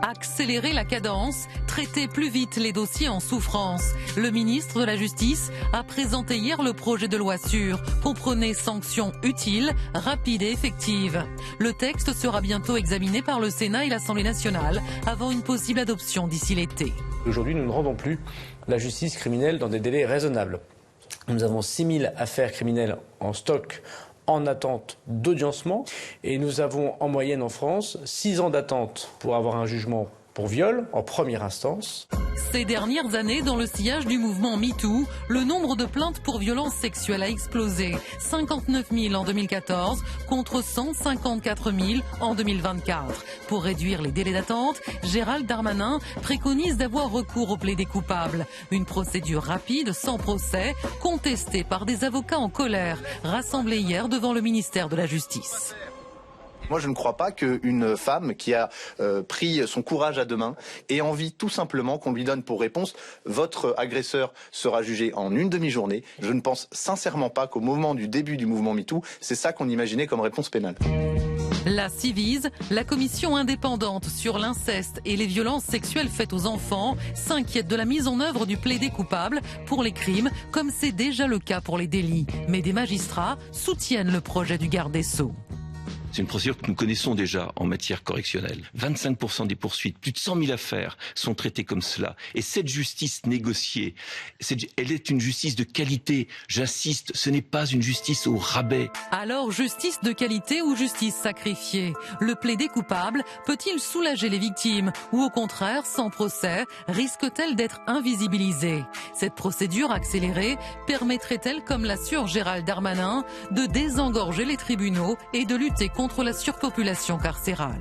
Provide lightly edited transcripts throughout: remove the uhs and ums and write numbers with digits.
Accélérer la cadence, traiter plus vite les dossiers en souffrance. Le ministre de la Justice a présenté hier le projet de loi sûre, comprenait sanctions utiles, rapides et effectives. Le texte sera bientôt examiné par le Sénat et l'Assemblée nationale avant une possible adoption d'ici l'été. Aujourd'hui, nous ne rendons plus la justice criminelle dans des délais raisonnables. Nous avons 6000 affaires criminelles en stock en attente d'audiencement et nous avons en moyenne en France 6 ans d'attente pour avoir un jugement pour viol en première instance. Ces dernières années, dans le sillage du mouvement MeToo, le nombre de plaintes pour violences sexuelles a explosé. 59 000 en 2014 contre 154 000 en 2024. Pour réduire les délais d'attente, Gérald Darmanin préconise d'avoir recours au plaidé coupable. Une procédure rapide, sans procès, contestée par des avocats en colère, rassemblés hier devant le ministère de la Justice. Moi, je ne crois pas qu'une femme qui a pris son courage à deux mains ait envie tout simplement qu'on lui donne pour réponse « votre agresseur sera jugé en une demi-journée ». Je ne pense sincèrement pas qu'au moment du début du mouvement MeToo, c'est ça qu'on imaginait comme réponse pénale. La Civise, la commission indépendante sur l'inceste et les violences sexuelles faites aux enfants, s'inquiète de la mise en œuvre du plaidé coupable pour les crimes, comme c'est déjà le cas pour les délits. Mais des magistrats soutiennent le projet du garde des Sceaux. C'est une procédure que nous connaissons déjà en matière correctionnelle. 25% des poursuites, plus de 100 000 affaires sont traitées comme cela. Et cette justice négociée, elle est une justice de qualité. J'insiste, ce n'est pas une justice au rabais. Alors, justice de qualité ou justice sacrifiée? Le plaidé coupable peut-il soulager les victimes? Ou au contraire, sans procès, risque-t-elle d'être invisibilisée? Cette procédure accélérée permettrait-elle, comme l'assure Gérald Darmanin, de désengorger les tribunaux et de lutter contre la surpopulation carcérale?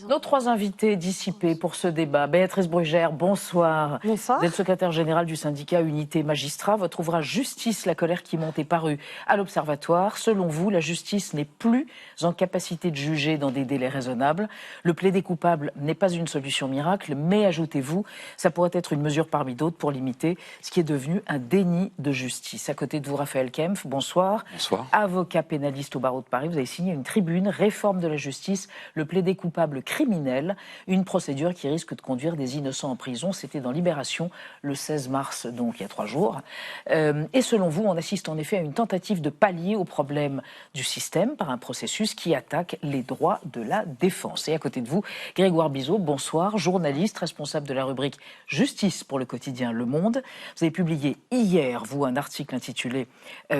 Nos trois invités dissipés pour ce débat. Béatrice Brugère, bonsoir. Bonsoir. Vous êtes secrétaire générale du syndicat Unité Magistrat. Votre ouvrage Justice, la colère qui monte est paru à l'Observatoire. Selon vous, la justice n'est plus en capacité de juger dans des délais raisonnables. Le plaidé coupable n'est pas une solution miracle, mais ajoutez-vous, ça pourrait être une mesure parmi d'autres pour limiter ce qui est devenu un déni de justice. À côté de vous, Raphaël Kempf, bonsoir. Bonsoir. Avocat pénaliste au barreau de Paris, vous avez signé une tribune, réforme de la justice, le plaidé coupable criminel, une procédure qui risque de conduire des innocents en prison. C'était dans Libération le 16 mars, donc il y a 3 jours. Et selon vous, on assiste en effet à une tentative de pallier au problème du système par un processus qui attaque les droits de la défense. Et à côté de vous, Grégoire Bizot, bonsoir, journaliste, responsable de la rubrique Justice pour le quotidien Le Monde. Vous avez publié hier, vous, un article intitulé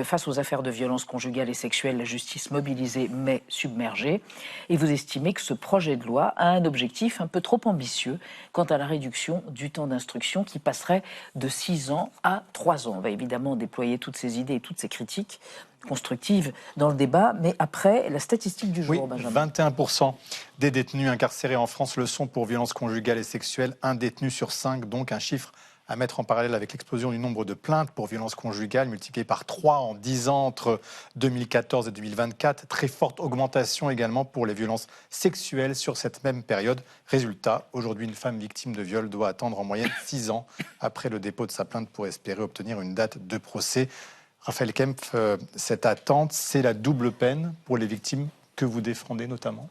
Face aux affaires de violence conjugale et sexuelle, la justice mobilisée mais submergée. Et vous estimez que ce projet de loi a un objectif un peu trop ambitieux quant à la réduction du temps d'instruction qui passerait de 6 ans à 3 ans. On va évidemment déployer toutes ces idées et toutes ces critiques constructives dans le débat, mais après, la statistique du jour, oui, Benjamin. 21% des détenus incarcérés en France le sont pour violences conjugales et sexuelles, un détenu sur 5, donc un chiffre à mettre en parallèle avec l'explosion du nombre de plaintes pour violences conjugales multiplié par 3 en 10 ans entre 2014 et 2024. Très forte augmentation également pour les violences sexuelles sur cette même période. Résultat, aujourd'hui, une femme victime de viol doit attendre en moyenne 6 ans après le dépôt de sa plainte pour espérer obtenir une date de procès. Raphaël Kempf, cette attente, c'est la double peine pour les victimes que vous défendez notamment?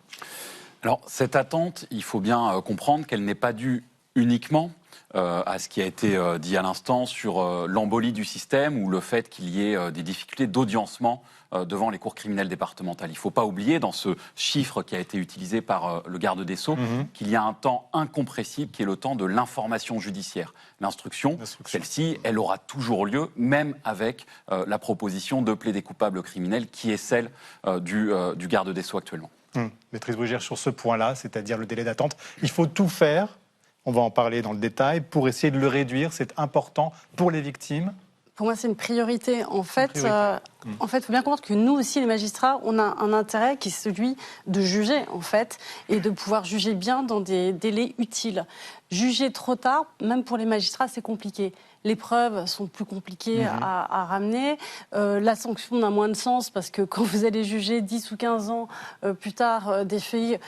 Alors, cette attente, il faut bien comprendre qu'elle n'est pas due uniquement à ce qui a été dit à l'instant sur l'embolie du système ou le fait qu'il y ait des difficultés d'audiencement devant les cours criminelles départementales. Il ne faut pas oublier, dans ce chiffre qui a été utilisé par le garde des Sceaux, qu'il y a un temps incompressible qui est le temps de l'information judiciaire. L'instruction, celle-ci, elle aura toujours lieu, même avec la proposition de plaider coupable criminel qui est celle du garde des Sceaux actuellement. Maîtrise Brugère, sur ce point-là, c'est-à-dire le délai d'attente, il faut tout faire, on va en parler dans le détail, pour essayer de le réduire. C'est important pour les victimes. Pour moi, c'est une priorité. En fait, il faut bien comprendre que nous aussi, les magistrats, on a un intérêt qui est celui de juger, en fait, et de pouvoir juger bien dans des délais utiles. Juger trop tard, même pour les magistrats, c'est compliqué. les preuves sont plus compliquées à ramener, la sanction n'a moins de sens parce que quand vous allez juger 10 ou 15 ans plus tard des faits,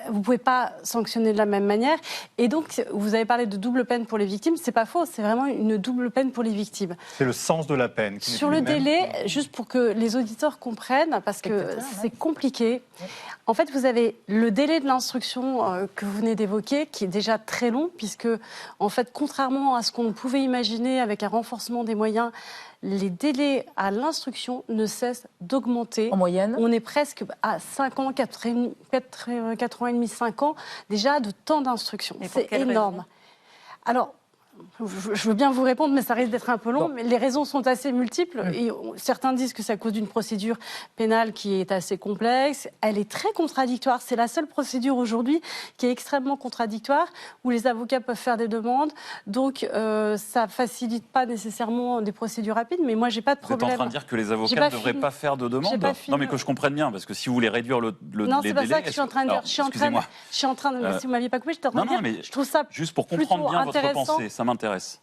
vous ne pouvez pas sanctionner de la même manière. Et donc, vous avez parlé de double peine pour les victimes, c'est pas faux, c'est vraiment une double peine pour les victimes. C'est le sens de la peine. Sur le délai, juste pour que les auditeurs comprennent, parce que c'est compliqué, en fait, vous avez le délai de l'instruction que vous venez d'évoquer, qui est déjà très long, puisque, en fait, contrairement à ce qu'on pouvait imaginer avec un renforcement des moyens, les délais à l'instruction ne cessent d'augmenter. En moyenne ? On est presque à 5 ans, 4 ans et demi, 5 ans, déjà de temps d'instruction. C'est énorme. Alors, je veux bien vous répondre, mais ça risque d'être un peu long. Mais les raisons sont assez multiples. Et certains disent que c'est à cause d'une procédure pénale qui est assez complexe. Elle est très contradictoire. C'est la seule procédure aujourd'hui qui est extrêmement contradictoire, où les avocats peuvent faire des demandes. Donc, ça ne facilite pas nécessairement des procédures rapides. Mais moi, je n'ai pas de problème. Vous êtes en train de dire que les avocats ne devraient pas faire de demandes ? Non, mais que je comprenne bien, parce que si vous voulez réduire le non, les c'est pas délais... ça que je suis en train de dire. Je suis en train de... Si vous ne m'aviez pas coupé, je suis en train de dire... mais je trouve ça juste pour comprendre bien votre intéressant. pensée, ça m'intéresse.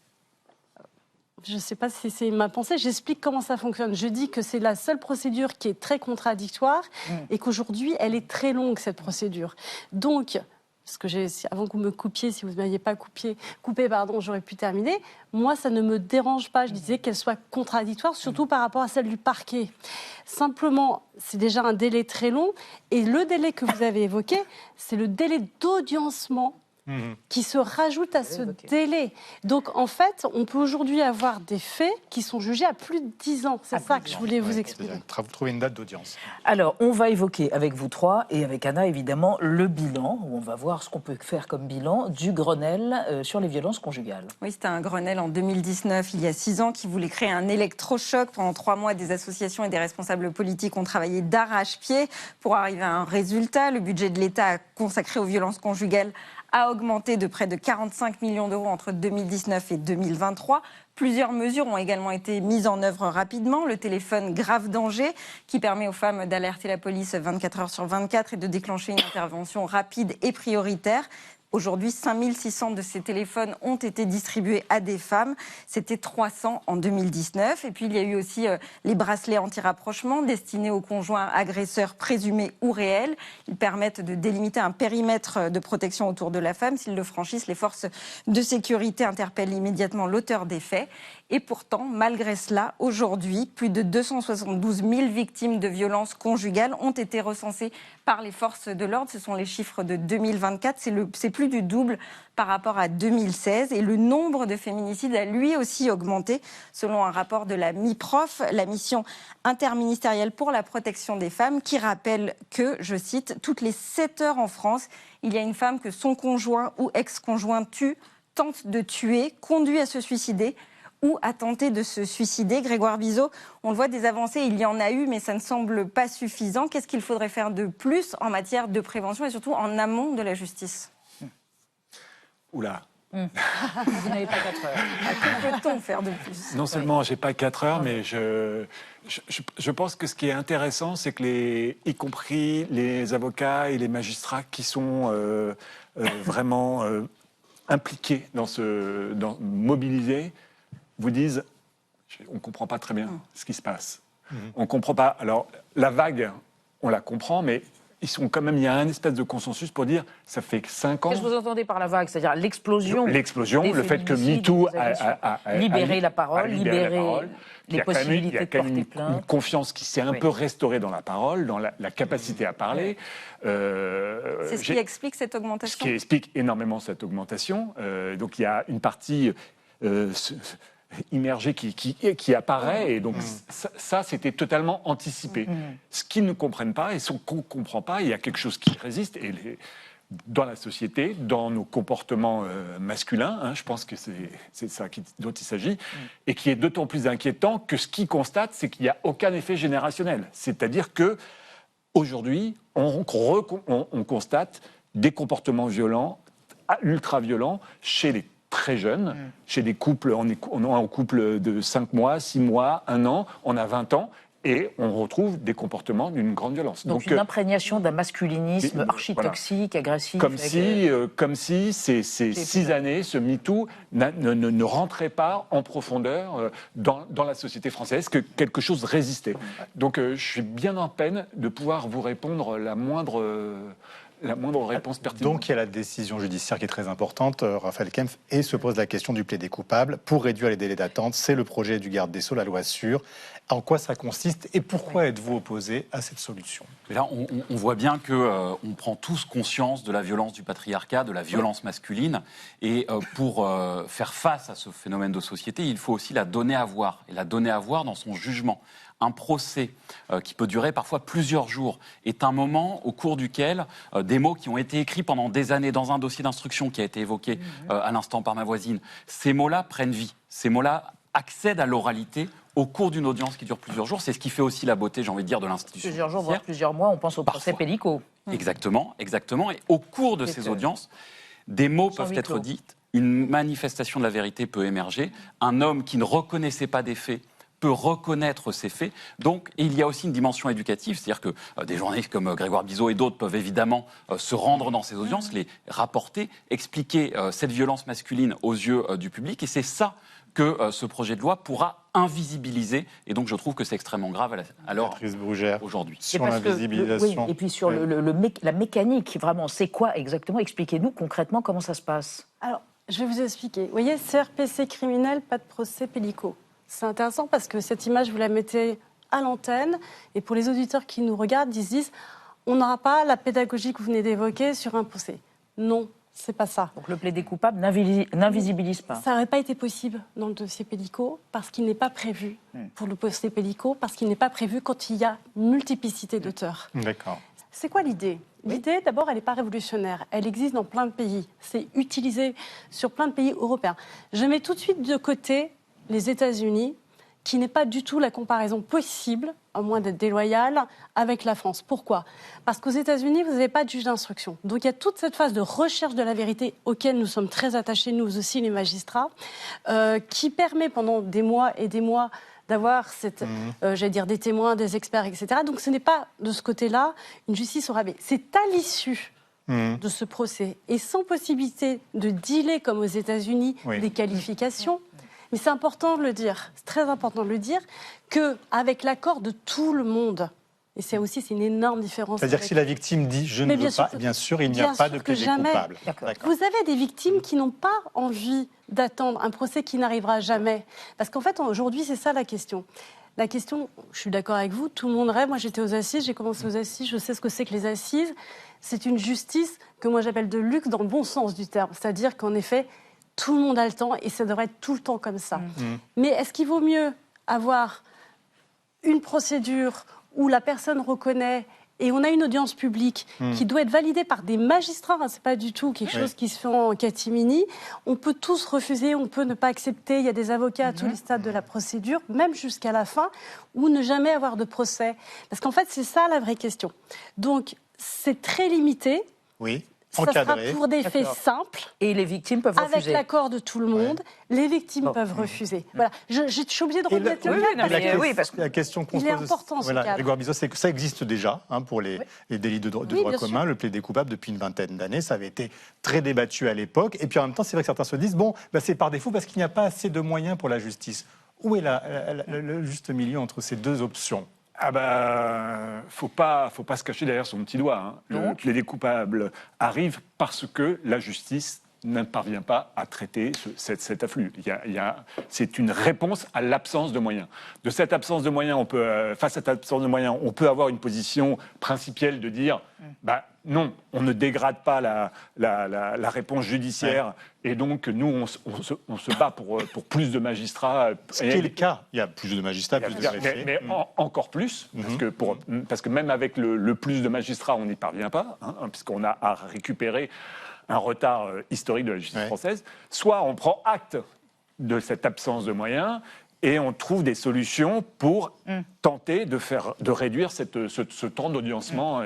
Je ne sais pas si c'est ma pensée, j'explique comment ça fonctionne. Je dis que c'est la seule procédure qui est très contradictoire et qu'aujourd'hui, elle est très longue, cette procédure. Donc, parce que avant que vous me coupiez, si vous ne m'aviez pas coupé, j'aurais pu terminer. Moi, ça ne me dérange pas, je disais qu'elle soit contradictoire, surtout par rapport à celle du parquet. Simplement, c'est déjà un délai très long. Et le délai que vous avez évoqué, c'est le délai d'audiencement qui se rajoute à ce délai. Donc, en fait, on peut aujourd'hui avoir des faits qui sont jugés à plus de 10 ans. C'est ça que je voulais vous expliquer. Vous trouvez une date d'audience. Alors, on va évoquer avec vous trois et avec Anna, évidemment, le bilan, où on va voir ce qu'on peut faire comme bilan du Grenelle sur les violences conjugales. Oui, c'était un Grenelle en 2019, il y a 6 ans, qui voulait créer un électrochoc. Pendant 3 mois, des associations et des responsables politiques ont travaillé d'arrache-pied pour arriver à un résultat. Le budget de l'État consacré aux violences conjugales a augmenté de près de 45 millions d'euros entre 2019 et 2023. Plusieurs mesures ont également été mises en œuvre rapidement. Le téléphone grave danger, qui permet aux femmes d'alerter la police 24 heures sur 24 et de déclencher une intervention rapide et prioritaire. Aujourd'hui, 5600 de ces téléphones ont été distribués à des femmes. C'était 300 en 2019. Et puis, il y a eu aussi les bracelets anti-rapprochement destinés aux conjoints agresseurs présumés ou réels. Ils permettent de délimiter un périmètre de protection autour de la femme. S'ils le franchissent, les forces de sécurité interpellent immédiatement l'auteur des faits. Et pourtant, malgré cela, aujourd'hui, plus de 272 000 victimes de violences conjugales ont été recensées par les forces de l'ordre. Ce sont les chiffres de 2024. C'est plus du double par rapport à 2016. Et le nombre de féminicides a lui aussi augmenté. Selon un rapport de la MIPROF, la mission interministérielle pour la protection des femmes, qui rappelle que, je cite, toutes les 7 heures en France, il y a une femme que son conjoint ou ex-conjoint tue, tente de tuer, conduit à se suicider ou à tenter de se suicider. Grégoire Bizot, on le voit, des avancées, il y en a eu, mais ça ne semble pas suffisant. Qu'est-ce qu'il faudrait faire de plus en matière de prévention et surtout en amont de la justice ? Oula. Vous n'avez pas 4 heures. Que peut-on faire de plus ? Non seulement j'ai pas 4 heures, mais je pense que ce qui est intéressant, c'est que y compris les avocats et les magistrats qui sont vraiment impliqués mobilisés, vous disent on ne comprend pas très bien ce qui se passe. On ne comprend pas. Alors, la vague, on la comprend, mais il y a un espèce de consensus pour dire ça fait 5 ans. Qu'est-ce que vous entendez par la vague ? C'est-à-dire l'explosion. Le fait que MeToo a libéré la parole, libéré les possibilités de porter plainte. Une confiance qui s'est un peu restaurée dans la parole, dans la capacité à parler. C'est ce qui explique cette augmentation. Ce qui explique énormément cette augmentation. Donc il y a une partie immergée qui apparaît, et donc ça c'était totalement anticipé. Ce qu'ils ne comprennent pas et ce qu'on ne comprend pas, il y a quelque chose qui résiste, et dans la société, dans nos comportements masculins, je pense que c'est ça dont il s'agit, et qui est d'autant plus inquiétant que ce qu'ils constatent, c'est qu'il n'y a aucun effet générationnel. C'est-à-dire que aujourd'hui, on constate des comportements violents, ultra-violents, chez les très jeunes, chez des couples, on est en couple de 5 mois, 6 mois, 1 an, on a 20 ans, et on retrouve des comportements d'une grande violence. Donc une imprégnation d'un masculinisme archi-toxique, agressif. Comme si ces 6 années, ce MeToo, ne rentrait pas en profondeur dans la société française, que quelque chose résistait. Donc je suis bien en peine de pouvoir vous répondre la moindre réponse pertinente. Donc il y a la décision judiciaire qui est très importante, Raphaël Kempf, et se pose la question du plaidé coupable pour réduire les délais d'attente. C'est le projet du garde des Sceaux, la loi sûre. En quoi ça consiste et pourquoi êtes-vous opposé à cette solution ? Là, on voit bien qu'on prend tous conscience de la violence du patriarcat, de la violence masculine. Et pour faire face à ce phénomène de société, il faut aussi la donner à voir. Et la donner à voir dans son jugement. Un procès qui peut durer parfois plusieurs jours est un moment au cours duquel des mots qui ont été écrits pendant des années dans un dossier d'instruction qui a été évoqué à l'instant par ma voisine, ces mots-là prennent vie. Ces mots-là accèdent à l'oralité au cours d'une audience qui dure plusieurs jours. C'est ce qui fait aussi la beauté, j'ai envie de dire, de l'institution. Plusieurs jours, voire plusieurs mois, on pense au procès Pellico. Exactement. Et au cours de ces audiences, des mots peuvent être dits, une manifestation de la vérité peut émerger, un homme qui ne reconnaissait pas des faits peut reconnaître ces faits. Donc, il y a aussi une dimension éducative, c'est-à-dire que des journalistes comme Grégoire Bizot et d'autres peuvent évidemment se rendre dans ces audiences, les rapporter, expliquer cette violence masculine aux yeux du public, et c'est ça que ce projet de loi pourra invisibiliser. Et donc, je trouve que c'est extrêmement grave à l'heure aujourd'hui. Sur l'invisibilisation. Oui, et puis sur la mécanique, vraiment, c'est quoi exactement ? Expliquez-nous concrètement comment ça se passe. Alors, je vais vous expliquer. Vous voyez, CRPC criminel, pas de procès Pellico. C'est intéressant parce que cette image, vous la mettez à l'antenne. Et pour les auditeurs qui nous regardent, ils se disent, on n'aura pas la pédagogie que vous venez d'évoquer sur un procès. Non. C'est pas ça. Donc le plaidé coupable n'invisibilise pas. Ça n'aurait pas été possible dans le dossier Pellico parce qu'il n'est pas prévu pour le dossier Pellico, parce qu'il n'est pas prévu quand il y a multiplicité d'auteurs. D'accord. C'est quoi l'idée ? L'idée, d'abord, elle n'est pas révolutionnaire. Elle existe dans plein de pays. C'est utilisé sur plein de pays européens. Je mets tout de suite de côté les États-Unis, qui n'est pas du tout la comparaison possible, à moins d'être déloyale, avec la France. Pourquoi ? Parce qu'aux États-Unis, vous n'avez pas de juge d'instruction. Donc il y a toute cette phase de recherche de la vérité auquel nous sommes très attachés, nous aussi les magistrats, qui permet pendant des mois et des mois d'avoir des témoins, des experts, etc. Donc ce n'est pas de ce côté-là une justice au rabais. C'est à l'issue de ce procès et sans possibilité de dealer comme aux États-Unis des qualifications. Mais c'est important de le dire, c'est très important de le dire, qu'avec l'accord de tout le monde, et c'est une énorme différence. C'est-à-dire que si la victime dit « je ne veux pas », bien sûr, il n'y a pas de plaidé coupable. Vous avez des victimes qui n'ont pas envie d'attendre un procès qui n'arrivera jamais. Parce qu'en fait, aujourd'hui, c'est ça la question. La question, je suis d'accord avec vous, tout le monde rêve. Moi, j'étais aux assises, j'ai commencé aux assises, je sais ce que c'est que les assises. C'est une justice que moi j'appelle de luxe dans le bon sens du terme. C'est-à-dire qu'en effet, tout le monde a le temps et ça devrait être tout le temps comme ça. Mais est-ce qu'il vaut mieux avoir une procédure où la personne reconnaît et on a une audience publique qui doit être validée par des magistrats, c'est pas du tout quelque chose qui se fait en catimini. On peut tous refuser, on peut ne pas accepter, il y a des avocats à tous les stades de la procédure, même jusqu'à la fin, ou ne jamais avoir de procès. Parce qu'en fait, c'est ça la vraie question. Donc, c'est très limité. Oui. Ça sera pour des faits simples. Et les victimes peuvent refuser. Avec l'accord de tout le monde, les victimes peuvent refuser. Voilà. Je suis obligée de remettre le cas. La question qu'on se pose, Grégoire Bizot, c'est que ça existe déjà pour les délits de droit commun, le plaidé coupable depuis une vingtaine d'années. Ça avait été très débattu à l'époque. Et puis en même temps, c'est vrai que certains se disent, c'est par défaut parce qu'il n'y a pas assez de moyens pour la justice. Où est le juste milieu entre ces deux options ? Faut pas se cacher derrière son petit doigt. Le plaidé coupable arrive parce que la justice ne parvient pas à traiter cet afflux. C'est une réponse à l'absence de moyens. De cette absence de moyens, face à cette absence de moyens, on peut avoir une position principielle de dire non, on ne dégrade pas la réponse judiciaire. Et donc, nous, on se bat pour plus de magistrats. Ce qui est le cas. Il y a plus de magistrats, plus de greffiers. Mais encore plus, parce que même avec le plus de magistrats, on n'y parvient pas, puisqu'on a à récupérer un retard historique de la justice française. Soit on prend acte de cette absence de moyens et on trouve des solutions pour tenter de réduire ce temps d'audiencement.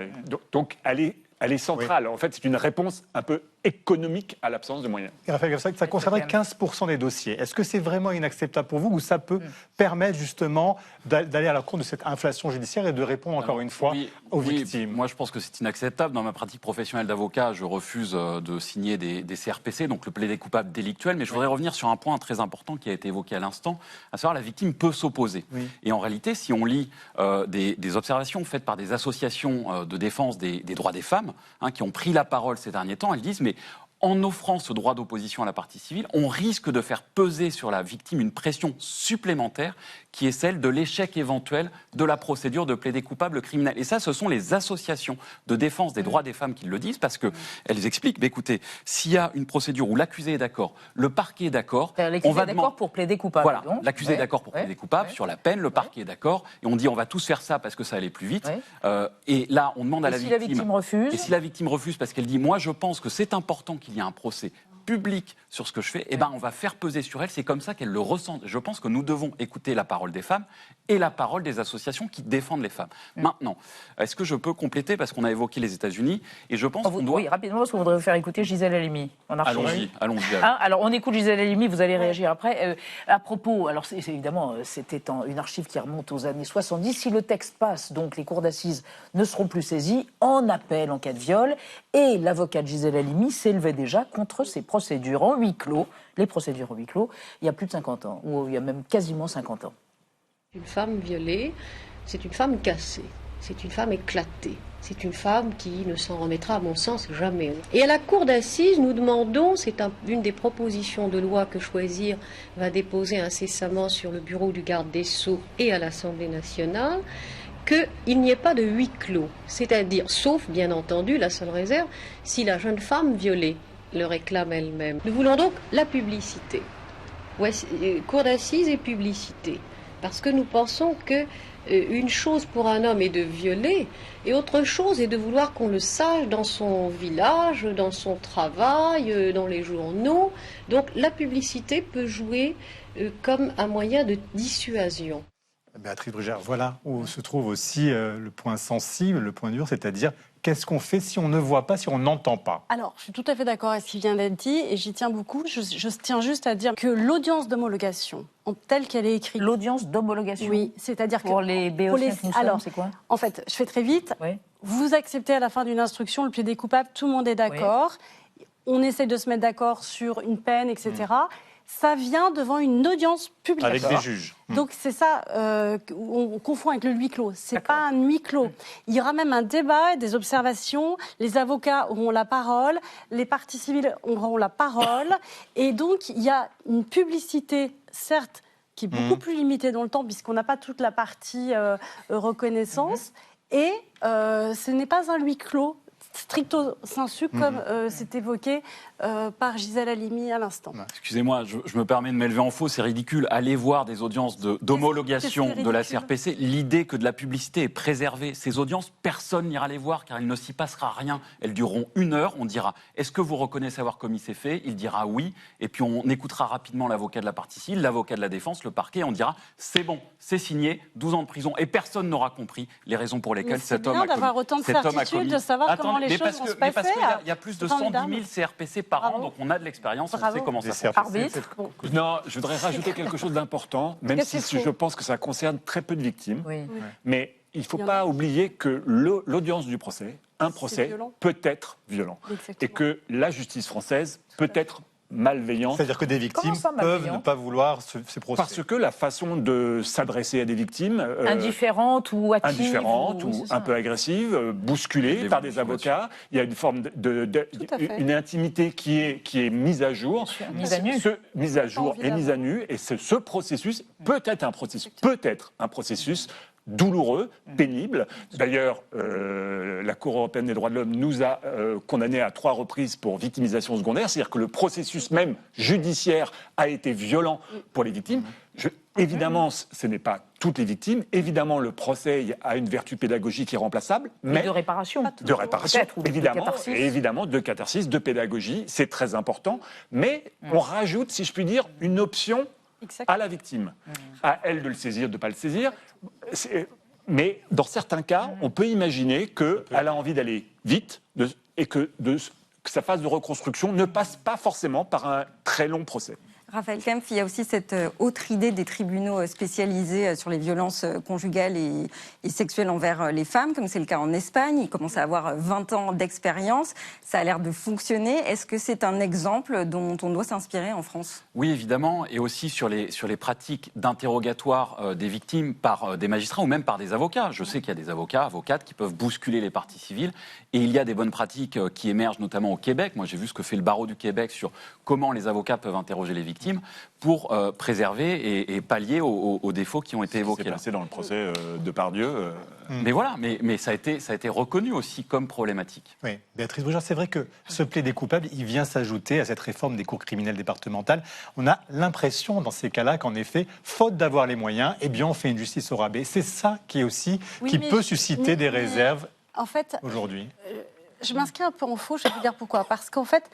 Donc, elle est centrale. En fait, c'est une réponse un peu économique à l'absence de moyens. Et Raphaël Gosselin, ça concernerait 15% des dossiers. Est-ce que c'est vraiment inacceptable pour vous ou ça peut permettre justement d'aller à la compte de cette inflation judiciaire et de répondre encore une fois aux victimes? Moi, je pense que c'est inacceptable. Dans ma pratique professionnelle d'avocat, je refuse de signer des CRPC, donc le plaidé coupable délictuel. Mais je voudrais revenir sur un point très important qui a été évoqué à l'instant, à savoir la victime peut s'opposer. Oui. Et en réalité, si on lit des observations faites par des associations de défense des droits des femmes, qui ont pris la parole ces derniers temps, elles disent mais en offrant ce droit d'opposition à la partie civile, on risque de faire peser sur la victime une pression supplémentaire qui est celle de l'échec éventuel de la procédure de plaider coupable criminel. Et ça, ce sont les associations de défense des droits des femmes qui le disent, parce qu'elles expliquent, écoutez, s'il y a une procédure où l'accusé est d'accord, le parquet est d'accord, on va d'accord pour plaider coupable. Voilà, l'accusé est d'accord pour plaider coupable sur la peine, le parquet est d'accord, et on dit on va tous faire ça parce que ça allait plus vite. Et là, on demande à la victime... Et si la victime refuse? Et si la victime refuse parce qu'elle dit, moi je pense que c'est important qu'il y ait un procès public sur ce que je fais, eh ben on va faire peser sur elle, c'est comme ça qu'elle le ressent. Je pense que nous devons écouter la parole des femmes et la parole des associations qui défendent les femmes. Maintenant, est-ce que je peux compléter, parce qu'on a évoqué les États-Unis, et je pense qu'on doit... Oui, rapidement, parce qu'on voudrait vous faire écouter Gisèle Halimi. Allons-y. Alors, on écoute Gisèle Halimi, vous allez réagir après. À propos, alors évidemment, c'était une archive qui remonte aux années 70. Si le texte passe, donc les cours d'assises ne seront plus saisies en appel en cas de viol, et l'avocate Gisèle Halimi s'élevait déjà contre ces procédures en huis clos, les procédures en huis clos, il y a plus de 50 ans, ou il y a même quasiment 50 ans. Une femme violée, c'est une femme cassée, c'est une femme éclatée, c'est une femme qui ne s'en remettra, à mon sens, jamais. Et à la cour d'assises, nous demandons, c'est une des propositions de loi que Choisir va déposer incessamment sur le bureau du garde des Sceaux et à l'Assemblée nationale, qu'il n'y ait pas de huis clos, c'est-à-dire, sauf bien entendu, la seule réserve, si la jeune femme violée le réclame elle-même. Nous voulons donc la publicité, cour d'assises et publicité, parce que nous pensons que une chose pour un homme est de violer, et autre chose est de vouloir qu'on le sache dans son village, dans son travail, dans les journaux. Donc la publicité peut jouer comme un moyen de dissuasion. Béatrice Brugère, voilà où se trouve aussi le point sensible, le point dur, c'est-à-dire qu'est-ce qu'on fait si on ne voit pas, si on n'entend pas? Alors, je suis tout à fait d'accord avec ce qui vient d'être dit et j'y tiens beaucoup. Je tiens juste à dire que l'audience d'homologation, telle qu'elle est écrite... L'audience d'homologation? Oui, c'est-à-dire que... Pour les béotiens que nous sommes, c'est quoi? En fait, je fais très vite. Oui. Vous acceptez à la fin d'une instruction le plaidé coupable, tout le monde est d'accord. Oui. On essaie de se mettre d'accord sur une peine, etc. Ça vient devant une audience publique. Avec des juges. Donc c'est ça, on confond avec le huis clos. C'est pas un huis clos. Il y aura même un débat, des observations. Les avocats auront la parole, les parties civiles auront la parole. Et donc il y a une publicité, certes, qui est beaucoup plus limitée dans le temps, puisqu'on n'a pas toute la partie reconnaissance. Et ce n'est pas un huis clos stricto sensu, comme c'est évoqué par Gisèle Halimi à l'instant. Excusez-moi, je me permets de m'élever en faux, c'est ridicule. Allez voir des audiences d'homologation de la CRPC. L'idée que de la publicité est préservée, ces audiences, personne n'ira les voir car il ne s'y passera rien. Elles dureront 1 heure, on dira « Est-ce que vous reconnaissez avoir commis ces faits ?» Il dira « Oui ». Et puis on écoutera rapidement l'avocat de la partie civile, l'avocat de la défense, le parquet, on dira « C'est bon, c'est signé, 12 ans de prison ». Et personne n'aura compris les raisons pour lesquelles cet homme a commis. C'est bien d'avoir autant de certitude, de savoir comment les choses vont se passer. Parce qu'il y a plus de 110 000 CRPC par an, donc on a de l'expérience, on sait comment ça se passe. Non, je voudrais rajouter quelque chose d'important, même si je pense que ça concerne très peu de victimes. Oui. Mais il ne faut pas oublier que l'audience du procès, un procès, peut être violent. Exactement. Et que la justice française peut être malveillante. C'est-à-dire que des victimes peuvent ne pas vouloir ces procès. Parce que la façune de s'adresser à des victimes... indifférente ou hâtive. Indifférente ou un peu agressive, bousculée par des avocats. Il y a une forme une intimité qui est mise à jour. Mise à nu. Mise à jour et mise à nu. Et ce processus peut être un processus douloureux, pénible. D'ailleurs, la Cour européenne des droits de l'homme nous a condamnés à 3 reprises pour victimisation secondaire, c'est-à-dire que le processus même judiciaire a été violent pour les victimes. Évidemment, ce n'est pas toutes les victimes. Évidemment, le procès a une vertu pédagogique irremplaçable. Mais de réparation. De réparation, évidemment. Et évidemment, de catharsis, de pédagogie, c'est très important. Mais on rajoute, si je puis dire, une option à la victime. À elle de le saisir, de ne pas le saisir. Mais dans certains cas, on peut imaginer qu'elle a envie d'aller vite et que que sa phase de reconstruction ne passe pas forcément par un très long procès. Raphaël Kempf, il y a aussi cette autre idée des tribunaux spécialisés sur les violences conjugales et sexuelles envers les femmes, comme c'est le cas en Espagne. Ils commencent à avoir 20 ans d'expérience. Ça a l'air de fonctionner. Est-ce que c'est un exemple dont on doit s'inspirer en France ? Oui, évidemment, et aussi sur les pratiques d'interrogatoire des victimes par des magistrats ou même par des avocats. Je sais qu'il y a des avocates qui peuvent bousculer les parties civiles, et il y a des bonnes pratiques qui émergent notamment au Québec. Moi, j'ai vu ce que fait le barreau du Québec sur comment les avocats peuvent interroger les victimes pour préserver et pallier aux défauts qui ont été évoqués. C'est passé dans le procès de Pardieu. Mais voilà, mais ça a été reconnu aussi comme problématique. Oui, Béatrice Brugère, c'est vrai que ce plaidé coupable, il vient s'ajouter à cette réforme des cours criminelles départementales. On a l'impression dans ces cas-là qu'en effet, faute d'avoir les moyens, eh bien on fait une justice au rabais. C'est ça qui est aussi peut susciter des réserves en fait, aujourd'hui. Je m'inscris un peu en faux, je vais vous dire pourquoi. Parce qu'en fait,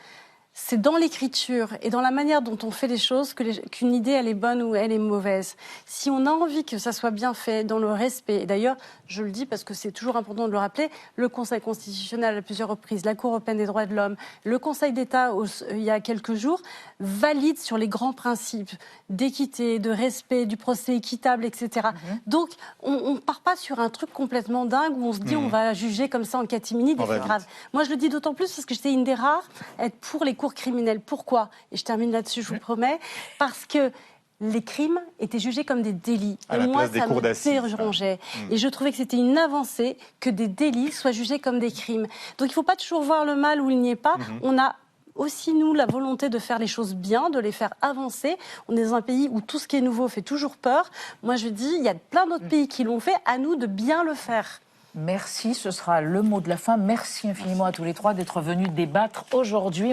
c'est dans l'écriture et dans la manière dont on fait les choses qu'une idée, elle est bonne ou elle est mauvaise. Si on a envie que ça soit bien fait, dans le respect, et d'ailleurs, je le dis parce que c'est toujours important de le rappeler, le Conseil constitutionnel à plusieurs reprises, la Cour européenne des droits de l'homme, le Conseil d'État, il y a quelques jours, valide sur les grands principes d'équité, de respect, du procès équitable, etc. Donc, on ne part pas sur un truc complètement dingue où on se dit on va juger comme ça en catimini des faits graves. Moi, je le dis d'autant plus parce que j'étais une des rares à être pour les cours criminels. Pourquoi ? Et je termine là-dessus, je vous promets. Parce que les crimes étaient jugés comme des délits. À et la moi, place des ça cours me d'assises. dérangeait. Et je trouvais que c'était une avancée que des délits soient jugés comme des crimes. Donc il ne faut pas toujours voir le mal où il n'y est pas. On a aussi, nous, la volonté de faire les choses bien, de les faire avancer. On est dans un pays où tout ce qui est nouveau fait toujours peur. Moi, je dis, il y a plein d'autres pays qui l'ont fait. À nous de bien le faire. Merci, ce sera le mot de la fin. Merci infiniment à tous les trois d'être venus débattre aujourd'hui.